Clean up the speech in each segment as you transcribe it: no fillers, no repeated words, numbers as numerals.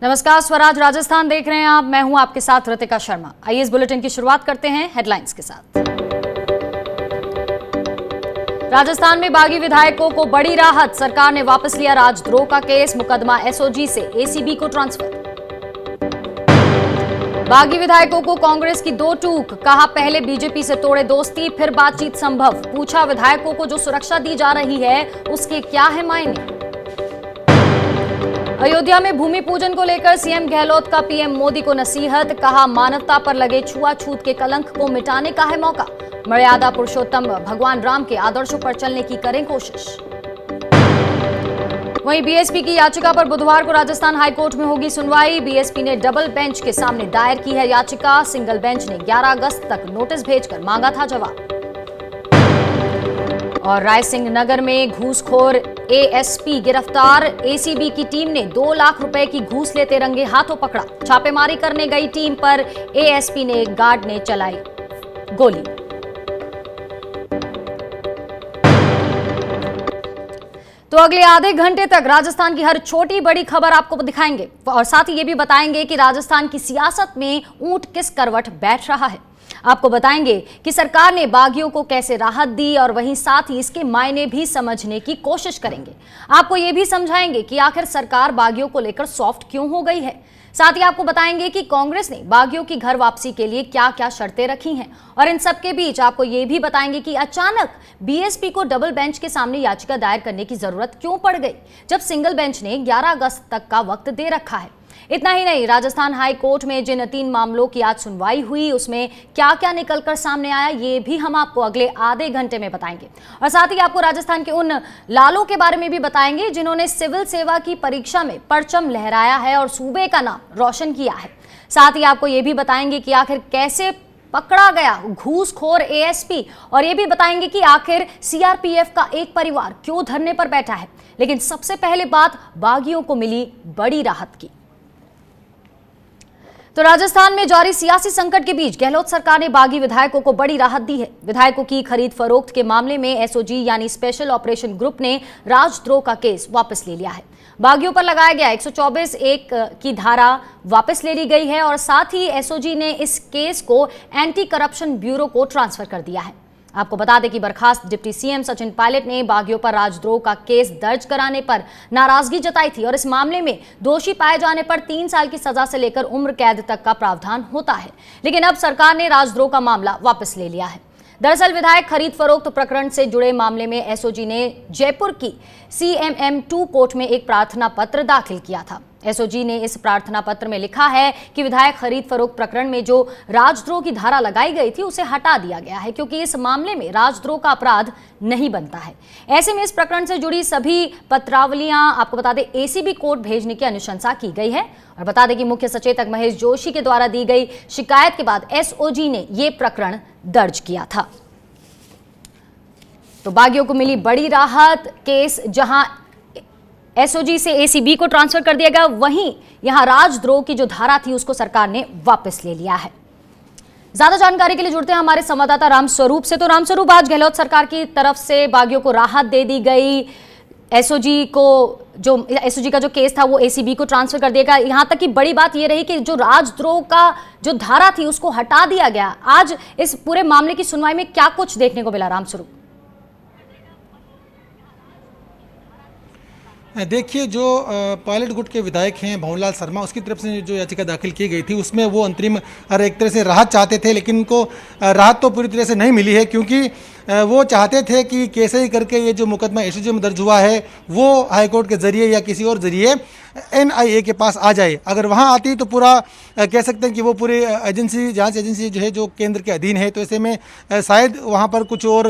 नमस्कार, स्वराज राजस्थान देख रहे हैं आप। मैं हूं आपके साथ रितिका शर्मा। आइए इस बुलेटिन की शुरुआत करते हैं हेडलाइंस के साथ। राजस्थान में बागी विधायकों को बड़ी राहत, सरकार ने वापस लिया राजद्रोह का केस, मुकदमा एसओजी से एसीबी को ट्रांसफर। बागी विधायकों को कांग्रेस की दो टूक, कहा पहले बीजेपी से तोड़े दोस्ती फिर बातचीत संभव, पूछा विधायकों को जो सुरक्षा दी जा रही है उसके क्या है मायने। अयोध्या में भूमि पूजन को लेकर सीएम गहलोत का पीएम मोदी को नसीहत, कहा मानवता पर लगे छुआछूत के कलंक को मिटाने का है मौका, मर्यादा पुरुषोत्तम भगवान राम के आदर्शों पर चलने की करें कोशिश। वहीं बीएसपी की याचिका पर बुधवार को राजस्थान हाईकोर्ट में होगी सुनवाई। बीएसपी ने डबल बेंच के सामने दायर की है याचिका, सिंगल बेंच ने 11 अगस्त तक नोटिस भेजकर मांगा था जवाब। और रायसिंह नगर में घूसखोर एएसपी गिरफ्तार, एसीबी की टीम ने 2 लाख रुपए की घूस लेते रंगे हाथों पकड़ा। छापेमारी करने गई टीम पर एएसपी ने गार्ड ने चलाई गोली। तो अगले आधे घंटे तक राजस्थान की हर छोटी बड़ी खबर आपको दिखाएंगे और साथ ही ये भी बताएंगे कि राजस्थान की सियासत में ऊंट किस करवट बैठ रहा है। आपको बताएंगे कि सरकार ने बागियों को कैसे राहत दी और वहीं साथ ही इसके मायने भी समझने की कोशिश करेंगे। आपको ये भी समझाएंगे कि आखिर सरकार बागियों को लेकर सॉफ्ट क्यों हो गई है। साथ ही आपको बताएंगे कि कांग्रेस ने बागियों की घर वापसी के लिए क्या क्या शर्तें रखी हैं और इन सब के बीच आपको ये भी बताएंगे कि अचानक बीएसपी को डबल बेंच के सामने याचिका दायर करने की जरूरत क्यों पड़ गई, जब सिंगल बेंच ने 11 अगस्त तक का वक्त दे रखा है। इतना ही नहीं, राजस्थान हाई कोर्ट में जिन 3 मामलों की आज सुनवाई हुई उसमें क्या क्या निकलकर सामने आया, ये भी हम आपको अगले आधे घंटे में बताएंगे। और साथ ही आपको राजस्थान के उन लालों के बारे में भी बताएंगे जिन्होंने सिविल सेवा की परीक्षा में परचम लहराया है और सूबे का नाम रोशन किया है। साथ ही आपको ये भी बताएंगे कि आखिर कैसे पकड़ा गया घूसखोर एएसपी और ये भी बताएंगे कि आखिर सीआरपीएफ का एक परिवार क्यों धरने पर बैठा है। लेकिन सबसे पहले बात बागियों को मिली बड़ी राहत की। तो राजस्थान में जारी सियासी संकट के बीच गहलोत सरकार ने बागी विधायकों को बड़ी राहत दी है। विधायकों की खरीद फरोख्त के मामले में एसओजी यानी स्पेशल ऑपरेशन ग्रुप ने राजद्रोह का केस वापस ले लिया है। बागियों पर लगाया गया 124(1) की धारा वापस ले ली गई है और साथ ही एसओजी ने इस केस को एंटी करप्शन ब्यूरो को ट्रांसफर कर दिया है। आपको बता दें कि बर्खास्त डिप्टी सीएम सचिन पायलट ने बागियों पर राजद्रोह का केस दर्ज कराने पर नाराजगी जताई थी और इस मामले में दोषी पाए जाने पर 3 साल की सजा से लेकर उम्र कैद तक का प्रावधान होता है। लेकिन अब सरकार ने राजद्रोह का मामला वापस ले लिया है। दरअसल विधायक खरीद फरोख्त प्रकरण से जुड़े मामले में एसओजी ने जयपुर की CMM2 कोर्ट में एक प्रार्थना पत्र दाखिल किया था। एसओजी ने इस प्रार्थना पत्र में लिखा है कि विधायक खरीद फरोख्त प्रकरण में जो राजद्रोह की धारा लगाई गई थी उसे हटा दिया गया है क्योंकि इस मामले में राजद्रोह का अपराध नहीं बनता है। ऐसे में इस प्रकरण से जुड़ी सभी पत्रावलियां आपको बता दें एसीबी कोर्ट भेजने की अनुशंसा की गई है। और बता दें कि मुख्य सचेतक महेश जोशी के द्वारा दी गई शिकायत के बाद एसओजी ने यह प्रकरण दर्ज किया था। तो बागियों को मिली बड़ी राहत, केस जहां एसओजी से एसीबी को ट्रांसफर कर दिया गया, वहीं यहां राजद्रोह की जो धारा थी उसको सरकार ने वापस ले लिया है। ज्यादा जानकारी के लिए जुड़ते हैं हमारे संवाददाता रामस्वरूप से। तो रामस्वरूप, आज गहलोत सरकार की तरफ से बागियों को राहत दे दी गई, एसओजी का जो केस था वो एसीबी को ट्रांसफर कर दिया गया। यहां तक कि बड़ी बात यह रही कि जो राजद्रोह का जो धारा थी उसको हटा दिया गया। आज इस पूरे मामले की सुनवाई में क्या कुछ देखने को मिला रामस्वरूप? देखिए, जो पायलट गुट के विधायक हैं भवनलाल शर्मा, उसकी तरफ से जो याचिका दाखिल की गई थी उसमें वो अंतरिम और एक तरह से राहत चाहते थे, लेकिन उनको राहत तो पूरी तरह से नहीं मिली है क्योंकि वो चाहते थे कि कैसे ही करके ये जो मुकदमा एसओजी में दर्ज हुआ है वो हाईकोर्ट के जरिए या किसी और जरिए एनआईए के पास आ जाए। अगर वहाँ आती तो पूरा कह सकते हैं कि वो पूरी एजेंसी, जांच एजेंसी जो है जो केंद्र के अधीन है, तो ऐसे में शायद वहाँ पर कुछ और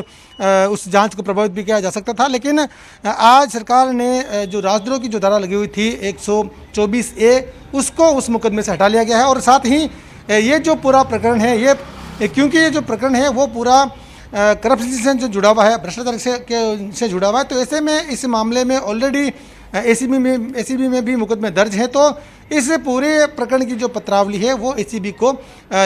उस जांच को प्रभावित भी किया जा सकता था। लेकिन आज सरकार ने जो राजद्रोह की जो धारा लगी हुई थी 124(a) उसको उस मुकदमे से हटा लिया गया है। और साथ ही ये जो पूरा प्रकरण है ये क्योंकि ये जो प्रकरण है वो पूरा करप्शन से जुड़ा हुआ है, भ्रष्टाचार से जुड़ा हुआ है, तो ऐसे में इस मामले में ऑलरेडी एसीबी में भी मुकदमे दर्ज हैं। तो इस पूरे प्रकरण की जो पत्रावली है वो एसीबी को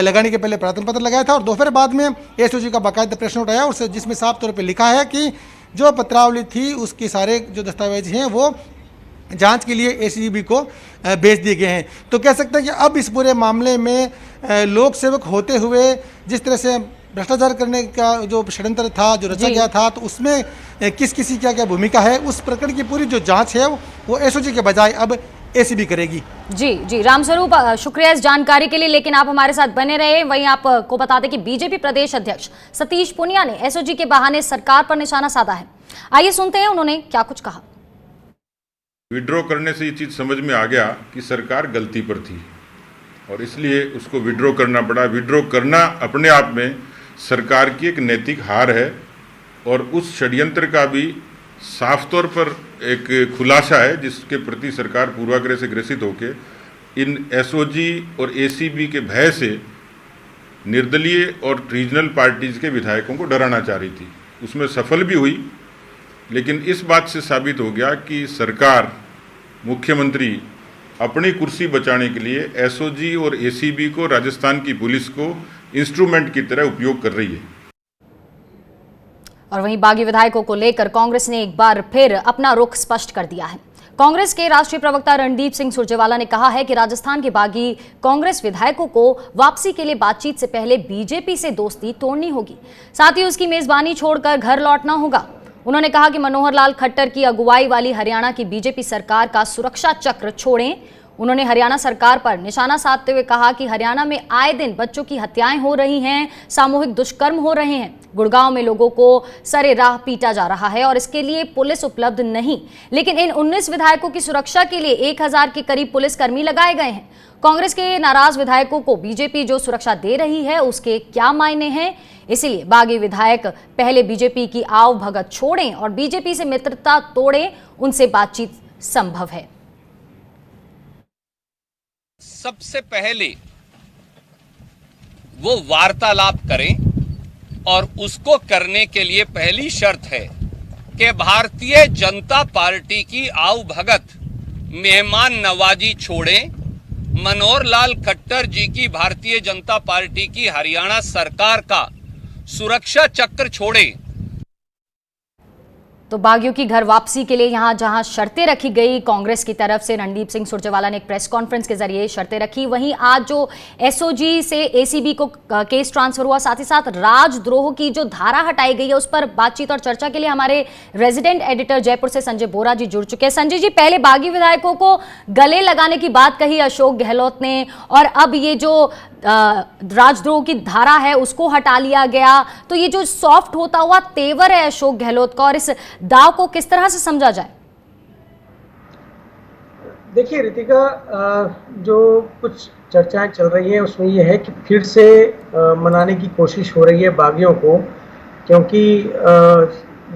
लगाने के पहले प्रार्थना पत्र लगाया था और दोपहर बाद में एसओजी का बाकायदा प्रश्न उठाया और जिसमें साफ तौर पे लिखा है कि जो पत्रावली थी उसके सारे जो दस्तावेज हैं वो जांच के लिए एसीबी को भेज दिए गए हैं। तो कह सकते हैं कि अब इस पूरे मामले में लोक सेवक होते हुए जिस तरह से भ्रष्टाचार करने का जो षड्यंत्र था, जो रचा गया था, तो उसमें किस किसी क्या क्या भूमिका है, उस प्रकरण की पूरी जो जांच है वो एसओजी के बजाय अब एसीबी करेगी। जी रामस्वरूप, शुक्रिया इस जानकारी के लिए, लेकिन आप हमारे साथ बने रहे। वहीं आपको बता दें कि बीजेपी प्रदेश अध्यक्ष सतीश पूनिया ने एसओजी के बहाने सरकार पर निशाना साधा है। आइए सुनते हैं उन्होंने क्या कुछ कहा। विड्रॉ करने से ये चीज समझ में आ गया कि सरकार गलती पर थी और इसलिए उसको विड्रॉ करना पड़ा। विड्रॉ करना अपने आप में सरकार की एक नैतिक हार है और उस षड्यंत्र का भी साफ तौर पर एक खुलासा है जिसके प्रति सरकार पूर्वाग्रह से ग्रसित होकर इन एसओजी और एसीबी के भय से निर्दलीय और रीजनल पार्टीज के विधायकों को डराना चाह रही थी। उसमें सफल भी हुई, लेकिन इस बात से साबित हो गया कि सरकार, मुख्यमंत्री अपनी कुर्सी बचाने के लिए एसओजी और एसीबी को, राजस्थान की पुलिस को इंस्ट्रूमेंट की तरह उपयोग कर रही है। और वहीं बागी विधायकों को लेकर कांग्रेस ने एक बार फिर अपना रुख स्पष्ट कर दिया है। कांग्रेस के राष्ट्रीय प्रवक्ता रणदीप सिंह सुरजेवाला ने कहा है कि राजस्थान के बागी कांग्रेस विधायकों को वापसी के लिए बातचीत से पहले बीजेपी से दोस्ती तोड़नी होगी, साथ ही उसकी मेजबानी छोड़कर घर लौटना होगा। उन्होंने कहा कि मनोहर लाल खट्टर की अगुवाई वाली हरियाणा की बीजेपी सरकार का सुरक्षा चक्र छोड़ें। उन्होंने हरियाणा सरकार पर निशाना साधते हुए कहा कि हरियाणा में आए दिन बच्चों की हत्याएं हो रही हैं, सामूहिक दुष्कर्म हो रहे हैं, गुड़गांव में लोगों को सरे राह पीटा जा रहा है और इसके लिए पुलिस उपलब्ध नहीं। लेकिन इन 19 विधायकों की सुरक्षा के लिए 1000 के करीब पुलिसकर्मी लगाए गए हैं। कांग्रेस के नाराज विधायकों को बीजेपी जो सुरक्षा दे रही है उसके क्या मायने हैं? इसीलिए बागी विधायक पहले बीजेपी की आव भगत छोड़ें और बीजेपी से मित्रता तोड़ें, उनसे बातचीत संभव है। सबसे पहले वो वार्तालाप करें और उसको करने के लिए पहली शर्त है कि भारतीय जनता पार्टी की आव भगत मेहमान नवाजी छोड़ें, मनोहर लाल खट्टर जी की भारतीय जनता पार्टी की हरियाणा सरकार का सुरक्षा चक्र छोड़ें। तो बागियों की घर वापसी के लिए यहां जहां शर्तें रखी गई, कांग्रेस की तरफ से रणदीप सिंह सुरजेवाला ने एक प्रेस कॉन्फ्रेंस के जरिए शर्तें रखी, वहीं आज जो एसओजी से एसीबी को केस ट्रांसफर हुआ, साथ ही साथ राजद्रोह की जो धारा हटाई गई है उस पर बातचीत और चर्चा के लिए हमारे रेजिडेंट एडिटर जयपुर से संजय बोरा जी जुड़ चुके हैं। संजय जी, पहले बागी विधायकों को गले लगाने की बात कही अशोक गहलोत ने और अब ये जो राजद्रोह की धारा है उसको हटा लिया गया, तो ये जो सॉफ्ट होता हुआ तेवर है अशोक गहलोत का और इस दाव को किस तरह से समझा जाए? देखिए रितिका, जो कुछ चर्चाएं चल रही हैं उसमें यह है कि फिर से मनाने की कोशिश हो रही है बागियों को, क्योंकि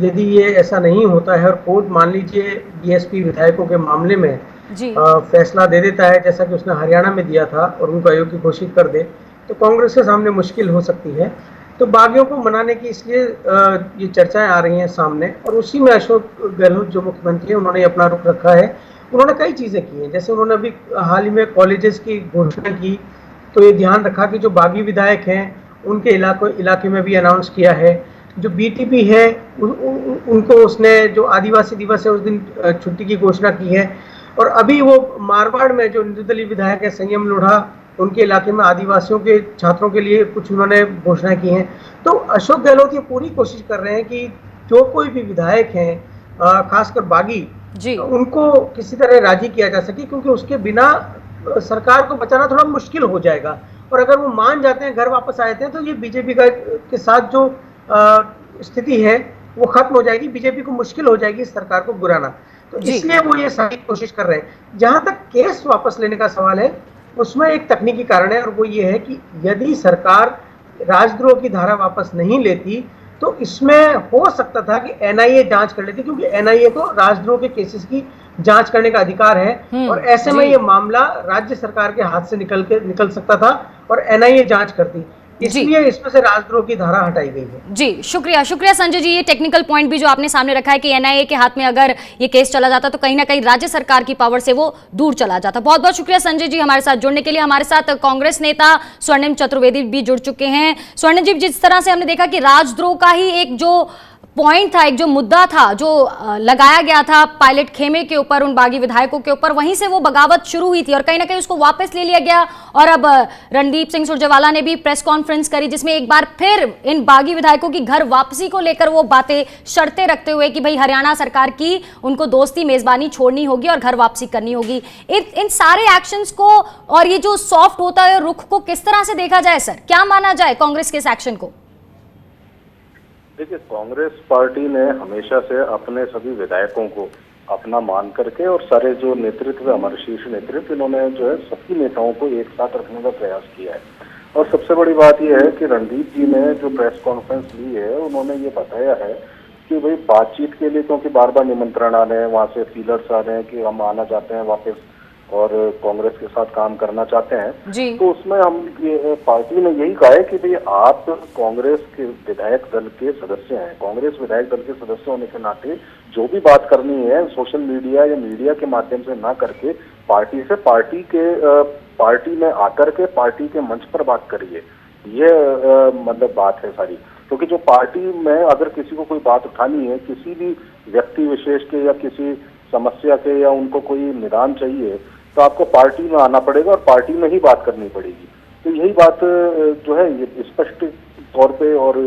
यदि ये ऐसा नहीं होता है और कोर्ट मान लीजिए बीएसपी विधायकों के मामले में फैसला दे देता है जैसा कि उसने हरियाणा में दिया था और उनको अयोग्य घोषित कर दे, तो कांग्रेस के सामने मुश्किल हो सकती है। तो बागियों को मनाने की इसलिए ये चर्चाएं आ रही हैं सामने, और उसी में अशोक गहलोत जो मुख्यमंत्री हैं उन्होंने अपना रुख रखा है। उन्होंने कई चीज़ें की हैं, जैसे उन्होंने अभी हाल ही में कॉलेजेस की घोषणा की, तो ये ध्यान रखा कि जो बागी विधायक हैं उनके इलाके में भी अनाउंस किया है। जो बीटीपी है उनको उसने जो आदिवासी दिवस है उस दिन छुट्टी की घोषणा की है। और अभी वो मारवाड़ में जो निर्दलीय विधायक है संयम लोढ़ा, उनके इलाके में आदिवासियों के छात्रों के लिए कुछ उन्होंने घोषणा की हैं। तो अशोक गहलोत ये पूरी कोशिश कर रहे हैं कि जो कोई भी विधायक हैं, खासकर बागी, उनको किसी तरह राजी किया जा सके, क्योंकि उसके बिना सरकार को बचाना थोड़ा मुश्किल हो जाएगा। और अगर वो मान जाते हैं, घर वापस आते हैं, तो ये बीजेपी के साथ जो स्थिति है वो खत्म हो जाएगी, बीजेपी को मुश्किल हो जाएगी इस सरकार को गिराना। तो इसलिए वो ये सारी कोशिश कर रहे हैं। जहां तक केस वापस लेने का सवाल है, उसमें एक तकनीकी कारण है, और वो ये है कि यदि सरकार राजद्रोह की धारा वापस नहीं लेती तो इसमें हो सकता था कि एनआईए जांच कर लेती, क्योंकि एनआईए को राजद्रोह के केसेस की जांच करने का अधिकार है, और ऐसे में ये मामला राज्य सरकार के हाथ से निकल सकता था और एनआईए जांच करती। इसलिए इसमें से राजद्रोह की धारा हटाई गई है। जी, शुक्रिया संजय जी। ये टेक्निकल पॉइंट भी जो आपने सामने रखा है कि एनआईए के हाथ में अगर ये केस चला जाता तो कहीं ना कहीं राज्य सरकार की पावर से वो दूर चला जाता। बहुत बहुत शुक्रिया संजय जी हमारे साथ जुड़ने के लिए। हमारे साथ कांग्रेस नेता स्वर्णिम चतुर्वेदी भी जुड़ चुके हैं। स्वर्णिम जी, जिस तरह से हमने देखा कि राजद्रोह का ही एक जो पॉइंट था, एक जो मुद्दा था जो लगाया गया था पायलट खेमे के ऊपर, उन बागी विधायकों के ऊपर, वहीं से वो बगावत शुरू हुई थी और कहीं ना कहीं उसको वापस ले लिया गया। और अब रणदीप सिंह सुरजेवाला ने भी प्रेस कॉन्फ्रेंस करी जिसमें एक बार फिर इन बागी विधायकों की घर वापसी को लेकर वो बातें, शर्तें रखते हुए कि भाई हरियाणा सरकार की उनको दोस्ती मेजबानी छोड़नी होगी और घर वापसी करनी होगी। इन सारे एक्शंस को और ये जो सॉफ्ट होता है रुख को किस तरह से देखा जाए सर, क्या माना जाए कांग्रेस के इस एक्शन को? देखिए, कांग्रेस पार्टी ने हमेशा से अपने सभी विधायकों को अपना मान करके और सारे जो नेतृत्व, हमारे शीर्ष नेतृत्व, इन्होंने जो है सबकी नेताओं को एक साथ रखने का प्रयास किया है। और सबसे बड़ी बात यह है कि रणदीप जी ने जो प्रेस कॉन्फ्रेंस ली है, उन्होंने ये बताया है कि भाई बातचीत के लिए, क्योंकि बार बार निमंत्रण आ रहे हैं, वहाँ से फीलर्स आ रहे हैं कि हम आना चाहते हैं वापस और कांग्रेस के साथ काम करना चाहते हैं जी। तो उसमें हम पार्टी ने यही कहा है कि भाई आप कांग्रेस के विधायक दल के सदस्य हैं, कांग्रेस विधायक दल के सदस्य होने के नाते जो भी बात करनी है सोशल मीडिया या मीडिया के माध्यम से ना करके पार्टी से, पार्टी में आकर के पार्टी के मंच पर बात करिए। ये मतलब बात है सारी, क्योंकि जो पार्टी में अगर किसी को कोई बात उठानी है, किसी भी व्यक्ति विशेष के या किसी समस्या के, या उनको कोई निदान चाहिए, तो आपको पार्टी में आना पड़ेगा और पार्टी में ही बात करनी पड़ेगी। तो यही बात जो है ये स्पष्ट तौर पे और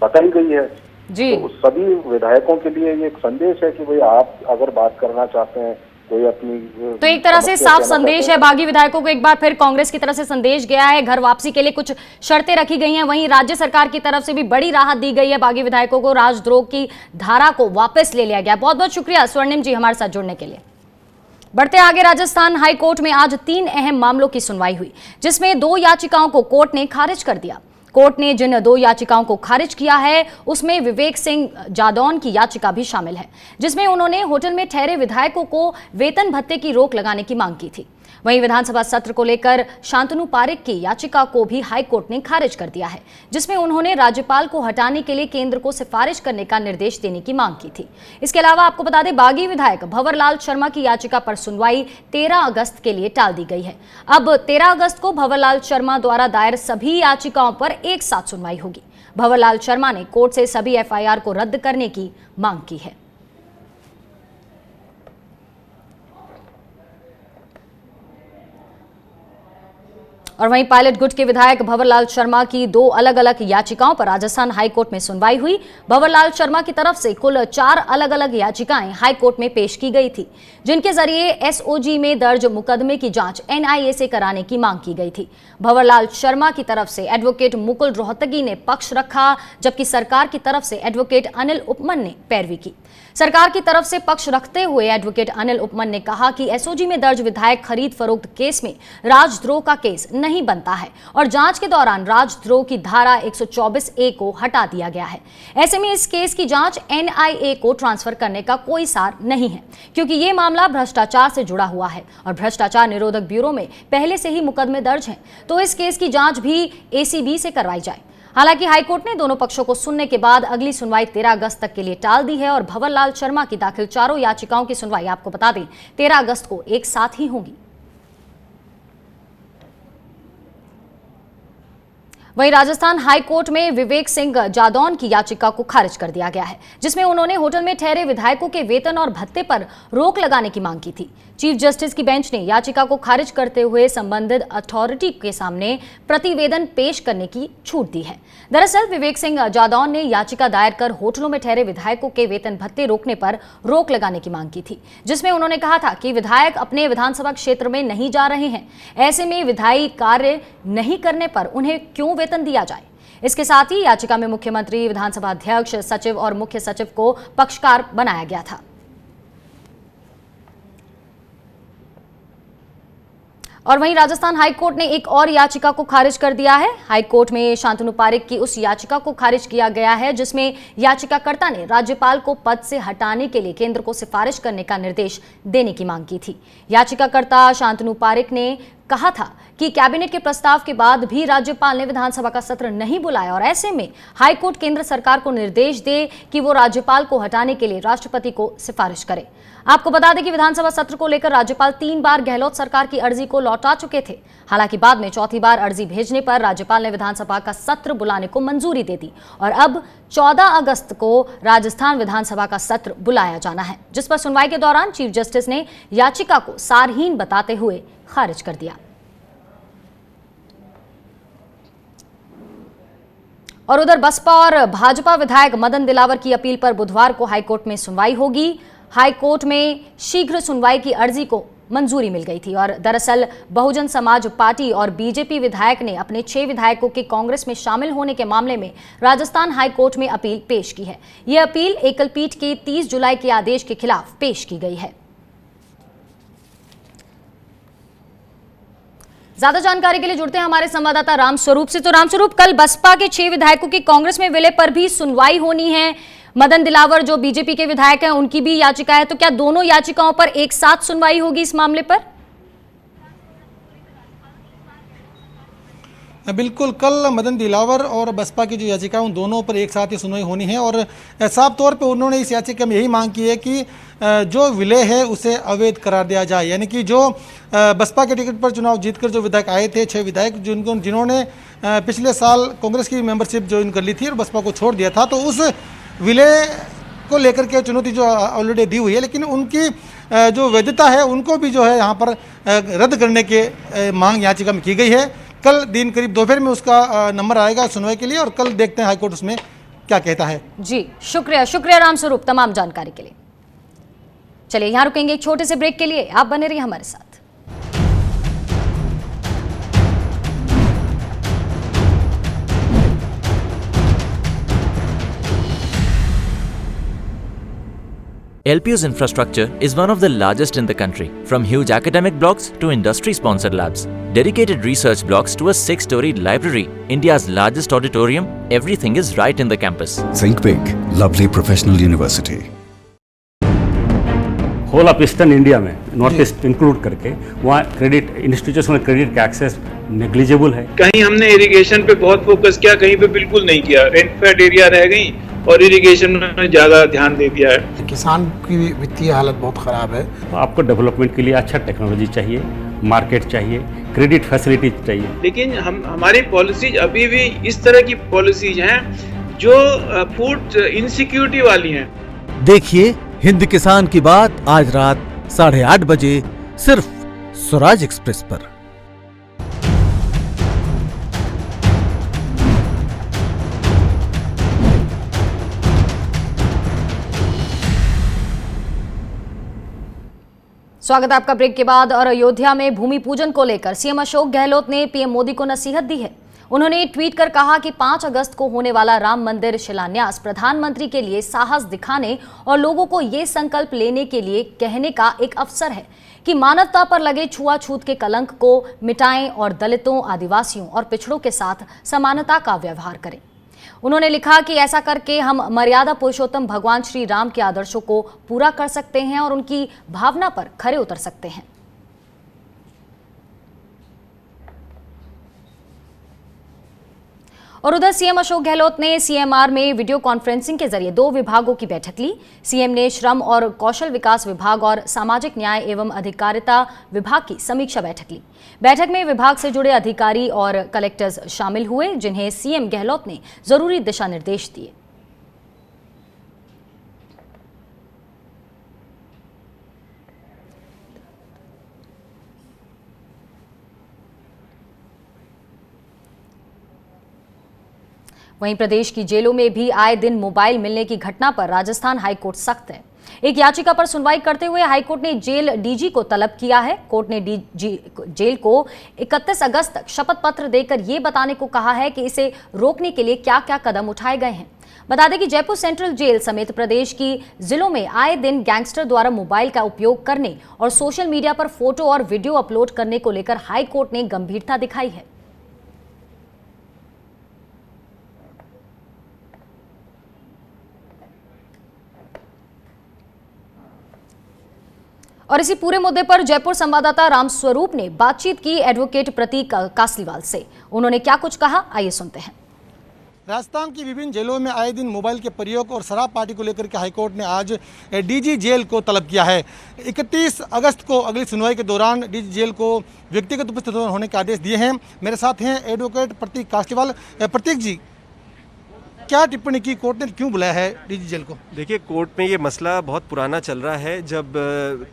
बताई गई है जी। तो सभी विधायकों के लिए ये एक संदेश है कि भाई आप अगर बात करना चाहते हैं, कोई अपनी, तो एक तरह से साफ संदेश है बागी विधायकों को, एक बार फिर कांग्रेस की तरफ से संदेश गया है, घर वापसी के लिए कुछ शर्तें रखी गई हैं। वहीं राज्य सरकार की तरफ से भी बड़ी राहत दी गई है बागी विधायकों को, राजद्रोह की धारा को वापस ले लिया गया। बहुत बहुत शुक्रिया स्वर्णिम जी हमारे साथ जुड़ने के लिए। बढ़ते आगे, राजस्थान हाई कोर्ट में आज 3 अहम मामलों की सुनवाई हुई जिसमें 2 याचिकाओं को कोर्ट ने खारिज कर दिया। कोर्ट ने जिन 2 याचिकाओं को खारिज किया है उसमें विवेक सिंह जादौन की याचिका भी शामिल है जिसमें उन्होंने होटल में ठहरे विधायकों को वेतन भत्ते की रोक लगाने की मांग की थी। वहीं विधानसभा सत्र को लेकर शांतनु पारेख की याचिका को भी हाईकोर्ट ने खारिज कर दिया है जिसमें उन्होंने राज्यपाल को हटाने के लिए केंद्र को सिफारिश करने का निर्देश देने की मांग की थी। इसके अलावा आपको बता दें, बागी विधायक भंवरलाल शर्मा की याचिका पर सुनवाई 13 अगस्त के लिए टाल दी गई है। अब 13 अगस्त को भंवरलाल शर्मा द्वारा दायर सभी याचिकाओं पर एक साथ सुनवाई होगी। भंवरलाल शर्मा ने कोर्ट से सभी एफआईआर को रद्द करने की मांग की है। और वहीं पायलट गुट के विधायक भंवरलाल शर्मा की 2 अलग अलग याचिकाओं पर राजस्थान हाईकोर्ट में सुनवाई हुई। भंवरलाल शर्मा की तरफ से कुल 4 अलग अलग याचिकाएं हाईकोर्ट में पेश की गई थी जिनके जरिए एसओजी में दर्ज मुकदमे की जांच एनआईए से कराने की मांग की गई थी। भंवरलाल शर्मा की तरफ से एडवोकेट मुकुल रोहतगी ने पक्ष रखा जबकि सरकार की तरफ से एडवोकेट अनिल उपमन ने पैरवी की। सरकार की तरफ से पक्ष रखते हुए एडवोकेट अनिल उपमन ने कहा कि एसओजी में दर्ज विधायक खरीद फरोख्त केस में राजद्रोह का केस नहीं बनता है और जांच के दौरान राजद्रोह की धारा 124A को हटा दिया गया है। ऐसे में इस केस की जांच एनआईए को ट्रांसफर करने का कोई सार नहीं है क्योंकि ये मामला भ्रष्टाचार से जुड़ा हुआ है और भ्रष्टाचार निरोधक ब्यूरो में पहले से ही मुकदमे दर्ज हैं, तो इस केस की जांच भी एसीबी से करवाई जाए। हालांकि हाईकोर्ट ने दोनों पक्षों को सुनने के बाद अगली सुनवाई 13 अगस्त तक के लिए टाल दी है और भंवरलाल शर्मा की दाखिल 4 याचिकाओं की सुनवाई आपको बता दें 13 अगस्त को एक साथ ही होगी। वहीं राजस्थान हाईकोर्ट में विवेक सिंह जादौन की याचिका को खारिज कर दिया गया है जिसमें उन्होंने होटल में ठहरे विधायकों के वेतन और भत्ते पर रोक लगाने की मांग की थी। चीफ जस्टिस की बेंच ने याचिका को खारिज करते हुए संबंधित अथॉरिटी के सामने प्रतिवेदन पेश करने की छूट दी है। दरअसल विवेक सिंह जादौन ने याचिका दायर कर होटलों में ठहरे विधायकों के वेतन भत्ते रोकने पर रोक लगाने की मांग की थी जिसमें उन्होंने कहा था कि विधायक अपने विधानसभा क्षेत्र में नहीं जा रहे हैं, ऐसे में विधायी कार्य नहीं करने पर उन्हें क्यों वेतन दिया जाए। इसके साथ ही याचिका में मुख्यमंत्री, विधानसभा अध्यक्ष, सचिव और मुख्य सचिव को पक्षकार बनाया गया था। और वहीं राजस्थान हाईकोर्ट ने एक और याचिका को खारिज कर दिया है। हाईकोर्ट में शांतनु पारेख की उस याचिका को खारिज किया गया है जिसमें याचिकाकर्ता ने राज्यपाल को पद से हटाने के लिए केंद्र को सिफारिश करने का निर्देश देने की मांग की थी। याचिकाकर्ता शांतनु पारेख ने कहा था कि कैबिनेट के प्रस्ताव के बाद भी राज्यपाल ने विधानसभा का सत्र नहीं बुलाया और ऐसे में हाईकोर्ट केंद्र सरकार को निर्देश दे कि वो राज्यपाल को हटाने के लिए राष्ट्रपति को सिफारिश करे। आपको बता दें कि विधानसभा सत्र को लेकर राज्यपाल 3 बार गहलोत सरकार की अर्जी को लौटा चुके थे। हालांकि बाद में चौथी बार अर्जी भेजने पर राज्यपाल ने विधानसभा का सत्र बुलाने को मंजूरी दे दी और अब 14 अगस्त को राजस्थान विधानसभा का सत्र बुलाया जाना है, जिस पर सुनवाई के दौरान चीफ जस्टिस ने याचिका को सारहीन बताते हुए खारिज कर दिया। और उधर बसपा और भाजपा विधायक मदन दिलावर की अपील पर बुधवार को हाईकोर्ट में सुनवाई होगी। हाईकोर्ट में शीघ्र सुनवाई की अर्जी को मंजूरी मिल गई थी और दरअसल बहुजन समाज पार्टी और बीजेपी विधायक ने अपने 6 विधायकों के कांग्रेस में शामिल होने के मामले में राजस्थान हाईकोर्ट में अपील पेश की है। यह अपील एकल पीठ के 30 जुलाई के आदेश के खिलाफ पेश की गई है। ज्यादा जानकारी के लिए जुड़ते हैं हमारे संवाददाता रामस्वरूप से। तो रामस्वरूप, कल बसपा के 6 विधायकों की कांग्रेस में विलय पर भी सुनवाई होनी है। मदन दिलावर जो बीजेपी के विधायक हैं उनकी भी याचिका है, तो क्या दोनों याचिकाओं पर एक साथ सुनवाई होगी इस मामले पर? बिल्कुल, कल मदन दिलावर और बसपा की जो याचिका है उन दोनों पर एक साथ ही सुनवाई होनी है और साफ तौर पे उन्होंने इस याचिका में यही मांग की है कि जो विलय है उसे अवैध करार दिया जाए। यानी कि जो बसपा के टिकट पर चुनाव जीतकर जो विधायक आए थे, 6 विधायक जिन्होंने पिछले साल कांग्रेस की मेंबरशिप ज्वाइन कर ली थी और बसपा को छोड़ दिया था, तो उस विलय को लेकर के चुनौती जो ऑलरेडी दी हुई है, लेकिन उनकी जो वैधता है उनको भी जो है यहाँ पर रद्द करने के मांग याचिका में की गई है। कल दिन करीब दोपहर में उसका नंबर आएगा सुनवाई के लिए और कल देखते हैं हाईकोर्ट उसमें क्या कहता है। जी शुक्रिया रामस्वरूप तमाम जानकारी के लिए। चलिए यहाँ रुकेंगे एक छोटे से ब्रेक के लिए, आप बने रहिए हमारे साथ। LPU's infrastructure is one of the largest in the country, from huge academic blocks to industry-sponsored labs, dedicated research blocks to a 6-storied library, India's largest auditorium, everything is right in the campus. Think big, lovely professional university. Whole of eastern India में north east include करके वहाँ credit institutional credit का access negligible है। कहीं हमने irrigation पे बहुत focus किया, कहीं पे बिल्कुल नहीं किया। रेनफेड एरिया रह गई और इरिगेशन में ज़्यादा ध्यान दे दिया है। किसान की वित्तीय हालत बहुत ख़राब है। आपको डेवलपमेंट के लिए अच्छा टेक्नोलॉजी चाहिए, मार्केट चाहिए, क्रेडिट फैसिलिटी चाहिए, लेकिन हमारी पॉलिसीज अभी भी इस तरह की पॉलिसीज हैं जो फूड इनसिक्योरिटी वाली हैं। देखिए हिंद किसान की बात आज रात 8:30 बजे सिर्फ स्वराज एक्सप्रेस पर। स्वागत है आपका ब्रेक के बाद। और अयोध्या में भूमि पूजन को लेकर सीएम अशोक गहलोत ने पीएम मोदी को नसीहत दी है। उन्होंने ट्वीट कर कहा कि 5 अगस्त को होने वाला राम मंदिर शिलान्यास प्रधानमंत्री के लिए साहस दिखाने और लोगों को ये संकल्प लेने के लिए कहने का एक अवसर है कि मानवता पर लगे छुआछूत के कलंक को मिटाएं और दलितों, आदिवासियों और पिछड़ों के साथ समानता का व्यवहार करें। उन्होंने लिखा कि ऐसा करके हम मर्यादा पुरुषोत्तम भगवान श्री राम के आदर्शों को पूरा कर सकते हैं और उनकी भावना पर खरे उतर सकते हैं। और उधर सीएम अशोक गहलोत ने सीएमआर में वीडियो कॉन्फ्रेंसिंग के जरिए 2 विभागों की बैठक ली। सीएम ने श्रम और कौशल विकास विभाग और सामाजिक न्याय एवं अधिकारिता विभाग की समीक्षा बैठक ली। बैठक में विभाग से जुड़े अधिकारी और कलेक्टर्स शामिल हुए, जिन्हें सीएम गहलोत ने जरूरी दिशा निर्देश दिए। वहीं प्रदेश की जेलों में भी आए दिन मोबाइल मिलने की घटना पर राजस्थान हाईकोर्ट सख्त है। एक याचिका पर सुनवाई करते हुए हाईकोर्ट ने जेल डीजी को तलब किया है। कोर्ट ने जेल को 31 अगस्त तक शपथ पत्र देकर ये बताने को कहा है कि इसे रोकने के लिए क्या क्या कदम उठाए गए हैं। बता दें कि जयपुर सेंट्रल जेल समेत प्रदेश की जिलों में आए दिन गैंगस्टर द्वारा मोबाइल का उपयोग करने और सोशल मीडिया पर फोटो और वीडियो अपलोड करने को लेकर हाईकोर्ट ने गंभीरता दिखाई है। और इसी पूरे मुद्दे पर जयपुर संवाददाता रामस्वरूप ने बातचीत की एडवोकेट प्रतीक कासलीवाल से। उन्होंने क्या कुछ कहा, आइए सुनते हैं। राजस्थान की विभिन्न जेलों में आए दिन मोबाइल के प्रयोग और शराब पार्टी को लेकर के हाईकोर्ट ने आज डीजी जेल को तलब किया है। 31 अगस्त को अगली सुनवाई के दौरान डीजी जेल को व्यक्तिगत उपस्थित होने के आदेश दिए हैं। मेरे साथ हैं एडवोकेट प्रतीक कासलीवाल। प्रतीक जी, क्या टिप्पणी की कोर्ट ने, क्यों बुलाया है डीजी जेल को? देखिए, कोर्ट में ये मसला बहुत पुराना चल रहा है। जब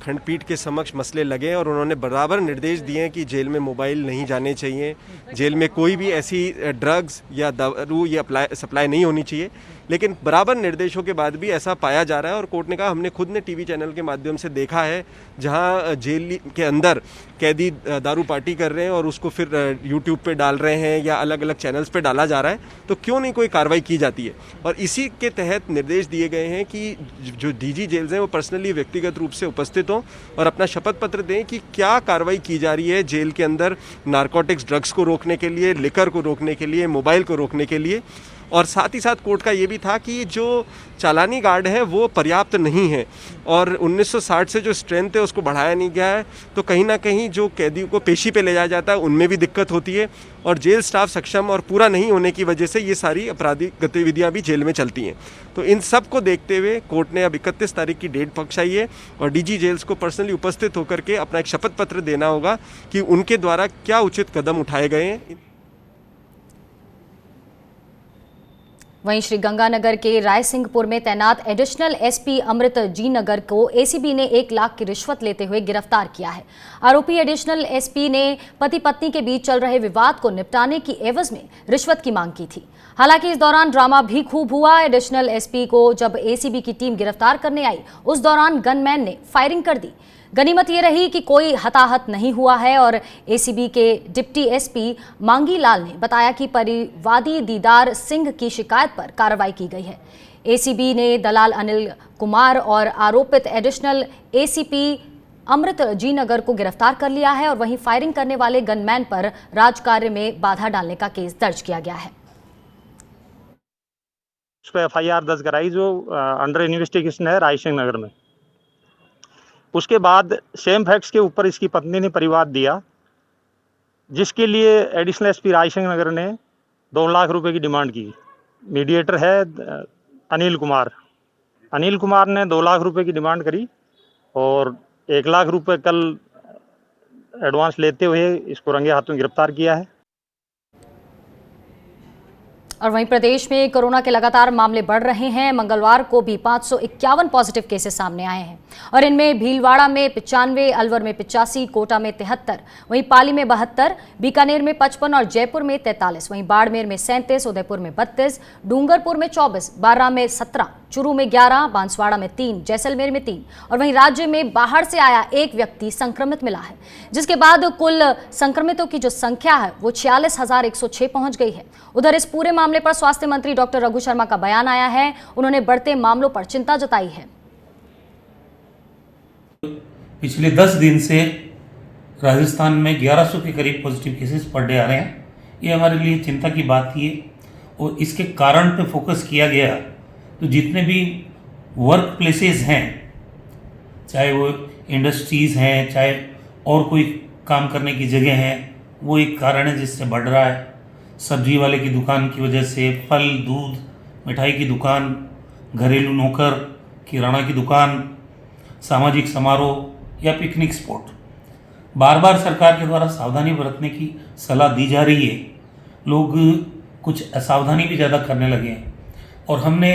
खंडपीठ के समक्ष मसले लगे और उन्होंने बराबर निर्देश दिए हैं कि जेल में मोबाइल नहीं जाने चाहिए, जेल में कोई भी ऐसी ड्रग्स या दारू या सप्लाई नहीं होनी चाहिए, लेकिन बराबर निर्देशों के बाद भी ऐसा पाया जा रहा है। और कोर्ट ने कहा, हमने खुद ने टीवी चैनल के माध्यम से देखा है जहां जेल के अंदर कैदी दारू पार्टी कर रहे हैं और उसको फिर यूट्यूब पे डाल रहे हैं या अलग अलग चैनल्स पे डाला जा रहा है, तो क्यों नहीं कोई कार्रवाई की जाती है। और इसी के तहत निर्देश दिए गए हैं कि जो डीजी जेल्स हैं वो पर्सनली व्यक्तिगत रूप से उपस्थित हों और अपना शपथ पत्र दें कि क्या कार्रवाई की जा रही है जेल के अंदर नारकोटिक्स ड्रग्स को रोकने के लिए, लिकर को रोकने के लिए, मोबाइल को रोकने के लिए। और साथ ही साथ कोर्ट का ये भी था कि जो चालानी गार्ड है वो पर्याप्त नहीं है और 1960 से जो स्ट्रेंथ है उसको बढ़ाया नहीं गया है, तो कहीं ना कहीं जो कैदियों को पेशी पे ले जाया जाता है उनमें भी दिक्कत होती है और जेल स्टाफ सक्षम और पूरा नहीं होने की वजह से ये सारी आपराधिक गतिविधियां भी जेल में चलती हैं। तो इन सब को देखते हुए कोर्ट ने अब 31 तारीख की डेट पक्षाई है और डीजी जेल्स को पर्सनली उपस्थित होकर के अपना एक शपथ पत्र देना होगा कि उनके द्वारा क्या उचित कदम उठाए गए हैं। वहीं श्रीगंगानगर के रायसिंहपुर में तैनात एडिशनल एसपी अमृत जी नगर को एसीबी ने 1 लाख की रिश्वत लेते हुए गिरफ्तार किया है। आरोपी एडिशनल एसपी ने पति पत्नी के बीच चल रहे विवाद को निपटाने की एवज में रिश्वत की मांग की थी। हालांकि इस दौरान ड्रामा भी खूब हुआ। एडिशनल एसपी को जब एसीबी की टीम गिरफ्तार करने आई, उस दौरान गनमैन ने फायरिंग कर दी। गनीमत ये रही कि कोई हताहत नहीं हुआ है और एसीबी के डिप्टी एसपी मांगी लाल ने बताया कि परिवादी दीदार सिंह की शिकायत पर कार्रवाई की गई है। एसीबी ने दलाल अनिल कुमार और आरोपित एडिशनल एसीपी अमृत जी नगर को गिरफ्तार कर लिया है और वहीं फायरिंग करने वाले गनमैन पर राजकार्य में बाधा डालने का केस दर्ज किया गया है। उस पर एफआईआर दर्ज कराई जो अंडर इन्वेस्टिगेशन है रायसिंह नगर में। उसके बाद सेम फैक्ट्स के ऊपर इसकी पत्नी ने परिवाद दिया, जिसके लिए एडिशनल एसपी रायसिंह नगर ने 2 लाख रुपए की डिमांड की। मीडिएटर है अनिल कुमार। अनिल कुमार ने 2 लाख रुपए की डिमांड करी और 1 लाख रुपए कल एडवांस लेते हुए इसको रंगे हाथों गिरफ्तार किया है। और वहीं प्रदेश में कोरोना के लगातार मामले बढ़ रहे हैं। मंगलवार को भी 551 पॉजिटिव केसेस सामने आए हैं और इनमें भीलवाड़ा में 95, अलवर में 85, कोटा में 73, वहीं पाली में 72, बीकानेर में 55 और जयपुर में 43, वहीं बाड़मेर में 37, उदयपुर में 32, डूंगरपुर में 24, बारां में 17, चूरू में 11, बांसवाड़ा में 3, जैसलमेर में 3 और वहीं राज्य में बाहर से आया एक व्यक्ति संक्रमित मिला है, जिसके बाद कुल संक्रमितों की जो संख्या है वो 46,106 पहुंच गई है। उधर इस पूरे मामले पर स्वास्थ्य मंत्री डॉक्टर रघु शर्मा का बयान आया है। उन्होंने बढ़ते मामलों पर चिंता जताई है। पिछले 10 दिन से राजस्थान में 1100 के करीब पॉजिटिव केसेस पर डे आ रहे हैं। ये हमारे लिए चिंता की बात थी और इसके कारण पे फोकस किया गया। तो जितने भी वर्क प्लेसेस हैं, चाहे वो इंडस्ट्रीज़ हैं, चाहे और कोई काम करने की जगह है, वो एक कारण है जिससे बढ़ रहा है। सब्जी वाले की दुकान की वजह से, फल, दूध, मिठाई की दुकान, घरेलू नौकर, किराना की दुकान, सामाजिक समारोह या पिकनिक स्पॉट, बार बार सरकार के द्वारा सावधानी बरतने की सलाह दी जा रही है। लोग कुछ असावधानी भी ज़्यादा करने लगे हैं और हमने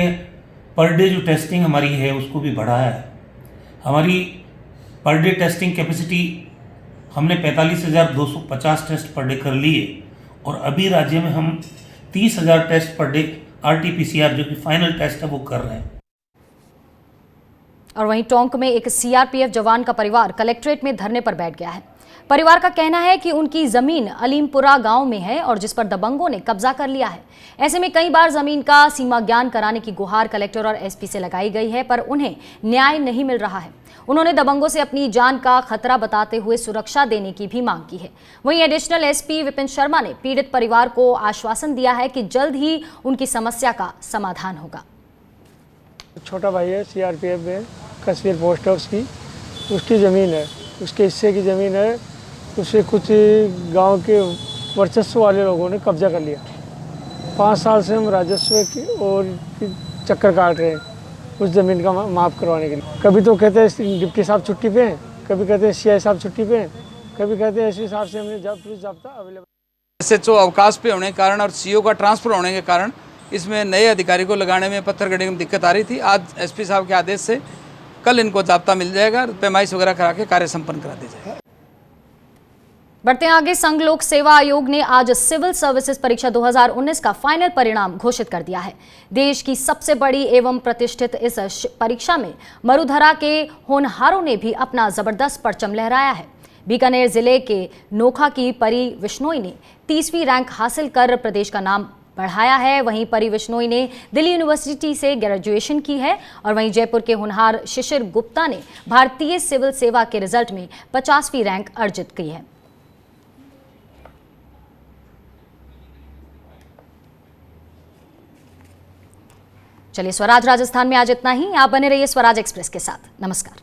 पर डे जो टेस्टिंग हमारी है उसको भी बढ़ाया है। हमारी पर डे टेस्टिंग कैपेसिटी हमने 45,250 टेस्ट पर डे कर लिए और अभी राज्य में हम 30,000 टेस्ट पर डे RT-PCR जो कि फाइनल टेस्ट है वो कर रहे हैं। और वहीं टोंक में एक सीआरपीएफ जवान का परिवार कलेक्ट्रेट में धरने पर बैठ गया है। परिवार का कहना है कि उनकी जमीन अलीमपुरा गांव में है और जिस पर दबंगों ने कब्जा कर लिया है। ऐसे में कई बार जमीन का सीमा ज्ञान कराने की गुहार कलेक्टर और एसपी से लगाई गई है, पर उन्हें न्याय नहीं मिल रहा है। उन्होंने दबंगों से अपनी जान का खतरा बताते हुए सुरक्षा देने की भी मांग की है। वहीं एडिशनल एसपी विपिन शर्मा ने पीड़ित परिवार को आश्वासन दिया है कि जल्द ही उनकी समस्या का समाधान होगा। छोटा भाई है सीआरपीएफ में कश्मीर पोस्ट है उसकी, उसकी ज़मीन है, उसके हिस्से की ज़मीन है, उसे कुछ गांव के वर्चस्व वाले लोगों ने कब्जा कर लिया। 5 साल से हम राजस्व की और चक्कर काट रहे हैं उस ज़मीन का माफ़ करवाने के लिए। कभी तो कहते हैं डिप्टी साहब छुट्टी पे हैं, कभी कहते हैं CI साहब छुट्टी पे हैं, कभी कहते हैं एसपी साहब से हमने पुलिस ज़ाब्ता अवेलेबल। SHO अवकाश पे होने के कारण और CO का ट्रांसफ़र होने के कारण इसमें नए अधिकारी को लगाने में पत्थर गढ़ने में दिक्कत आ रही थी। आज SP साहब के आदेश से कल इनको ज़ाब्ता मिल जाएगा, पैमाइश वगैरह करा के कार्य संपन्न करा दिया जाएगा। बढ़ते हैं आगे। संघ लोक सेवा आयोग ने आज सिविल सर्विसेज परीक्षा 2019 का फाइनल परिणाम घोषित कर दिया है। देश की सबसे बड़ी एवं प्रतिष्ठित इस परीक्षा में मरुधरा के होनहारों ने भी अपना जबरदस्त परचम लहराया है। बीकानेर जिले के नोखा की परी विश्नोई ने 30वीं रैंक हासिल कर प्रदेश का नाम बढ़ाया है। वहीं परी विश्नोई ने दिल्ली यूनिवर्सिटी से ग्रेजुएशन की है और वहीं जयपुर के होनहार शिशिर गुप्ता ने भारतीय सिविल सेवा के रिजल्ट में 50वीं रैंक अर्जित की है। चलिए, स्वराज राजस्थान में आज इतना ही। आप बने रहिए स्वराज एक्सप्रेस के साथ। नमस्कार।